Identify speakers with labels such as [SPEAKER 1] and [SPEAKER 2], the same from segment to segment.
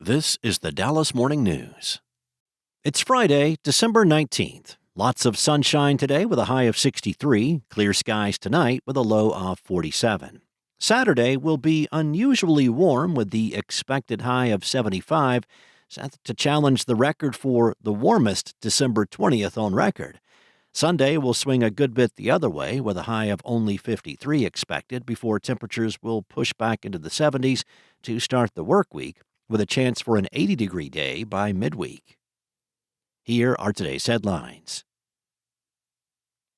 [SPEAKER 1] This is the Dallas Morning News. It's Friday, December 19th. Lots of sunshine today with a high of 63, clear skies tonight with a low of 47. Saturday will be unusually warm with the expected high of 75, set to challenge the record for the warmest December 20th on record. Sunday will swing a good bit the other way with a high of only 53 expected before temperatures will push back into the 70s to start the work week, with a chance for an 80-degree day by midweek. Here are today's headlines.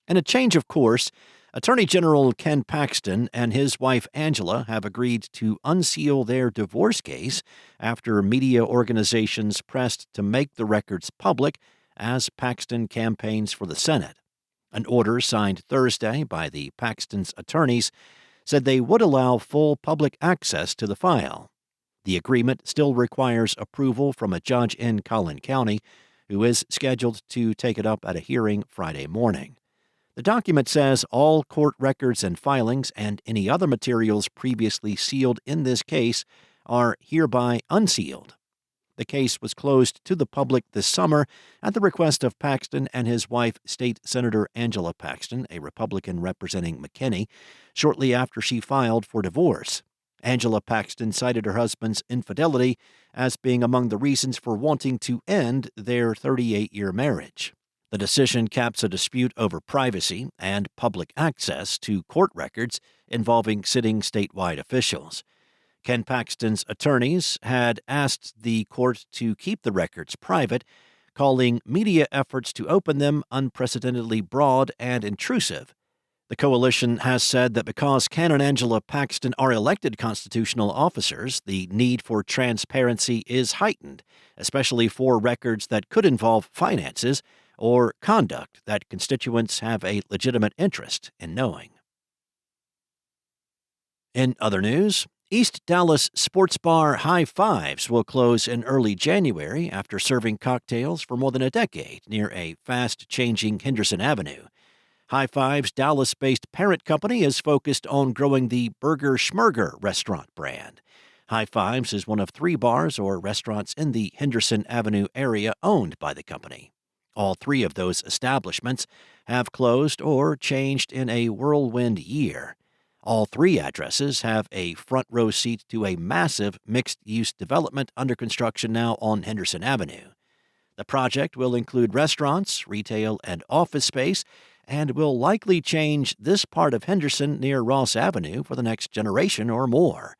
[SPEAKER 1] In a change of course, Attorney General Ken Paxton and his wife Angela have agreed to unseal their divorce case after media organizations pressed to make the records public as Paxton campaigns for the Senate. An order signed Thursday by the Paxton's attorneys said they would allow full public access to the file. The agreement still requires approval from a judge in Collin County, who is scheduled to take it up at a hearing Friday morning. The document says all court records and filings and any other materials previously sealed in this case are hereby unsealed. The case was closed to the public this summer at the request of Paxton and his wife, State Senator Angela Paxton, a Republican representing McKinney, shortly after she filed for divorce. Angela Paxton cited her husband's infidelity as being among the reasons for wanting to end their 38-year marriage. The decision caps a dispute over privacy and public access to court records involving sitting statewide officials. Ken Paxton's attorneys had asked the court to keep the records private, calling media efforts to open them unprecedentedly broad and intrusive. The coalition has said that because Ken and Angela Paxton are elected constitutional officers, the need for transparency is heightened, especially for records that could involve finances or conduct that constituents have a legitimate interest in knowing. In other news, East Dallas sports bar High Fives will close in early January after serving cocktails for more than a decade near a fast-changing Henderson Avenue. High Five's Dallas-based parent company is focused on growing the Burger Schmurger restaurant brand. High Fives is one of 3 bars or restaurants in the Henderson Avenue area owned by the company. All 3 of those establishments have closed or changed in a whirlwind year. All 3 addresses have a front-row seat to a massive mixed-use development under construction now on Henderson Avenue. The project will include restaurants, retail, and office space, and will likely change this part of Henderson near Ross Avenue for the next generation or more.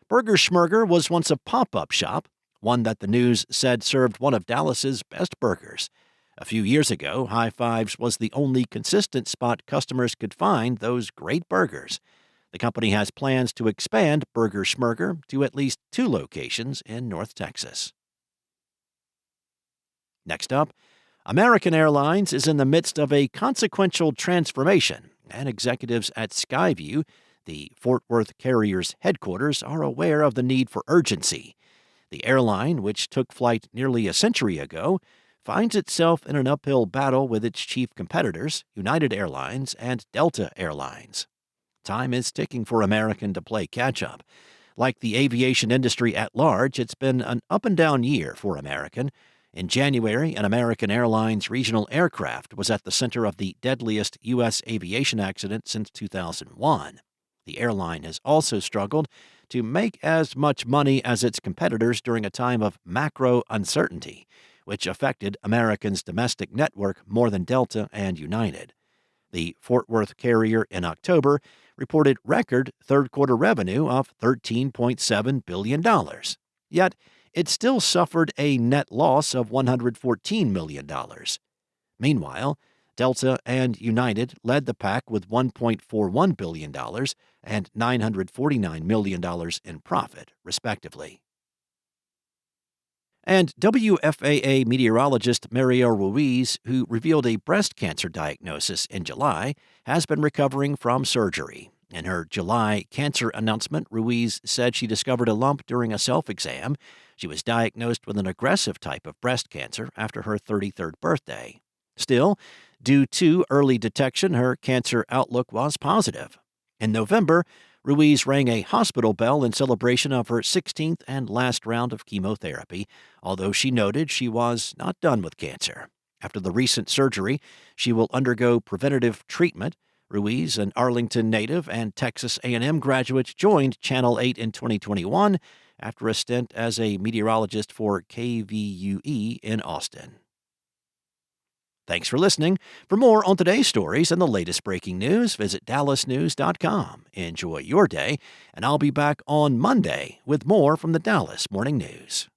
[SPEAKER 1] Burger Schmurger was once a pop-up shop, one that the news said served one of Dallas's best burgers. A few years ago, High Fives was the only consistent spot customers could find those great burgers. The company has plans to expand Burger Schmurger to at least 2 locations in North Texas. Next up, American Airlines is in the midst of a consequential transformation, and executives at Skyview, the Fort Worth carrier's headquarters, are aware of the need for urgency. The airline, which took flight nearly a century ago, finds itself in an uphill battle with its chief competitors, United Airlines and Delta Airlines. Time is ticking for American to play catch-up. Like the aviation industry at large, it's been an up-and-down year for American. In January, an American Airlines regional aircraft was at the center of the deadliest U.S. aviation accident since 2001. The airline has also struggled to make as much money as its competitors during a time of macro uncertainty, which affected American's domestic network more than Delta and United. The Fort Worth carrier in October reported record third-quarter revenue of $13.7 billion. Yet, it still suffered a net loss of $114 million. Meanwhile, Delta and United led the pack with $1.41 billion and $949 million in profit, respectively. And WFAA meteorologist Mariel Ruiz, who revealed a breast cancer diagnosis in July, has been recovering from surgery. In her July cancer announcement, Ruiz said she discovered a lump during a self-exam. She was diagnosed with an aggressive type of breast cancer after her 33rd birthday. Still, due to early detection, her cancer outlook was positive. In November, Ruiz rang a hospital bell in celebration of her 16th and last round of chemotherapy, although she noted she was not done with cancer. After the recent surgery, she will undergo preventative treatment. Ruiz, an Arlington native and Texas A&M graduate, joined Channel 8 in 2021 after a stint as a meteorologist for KVUE in Austin. Thanks for listening. For more on today's stories and the latest breaking news, visit dallasnews.com. Enjoy your day, and I'll be back on Monday with more from the Dallas Morning News.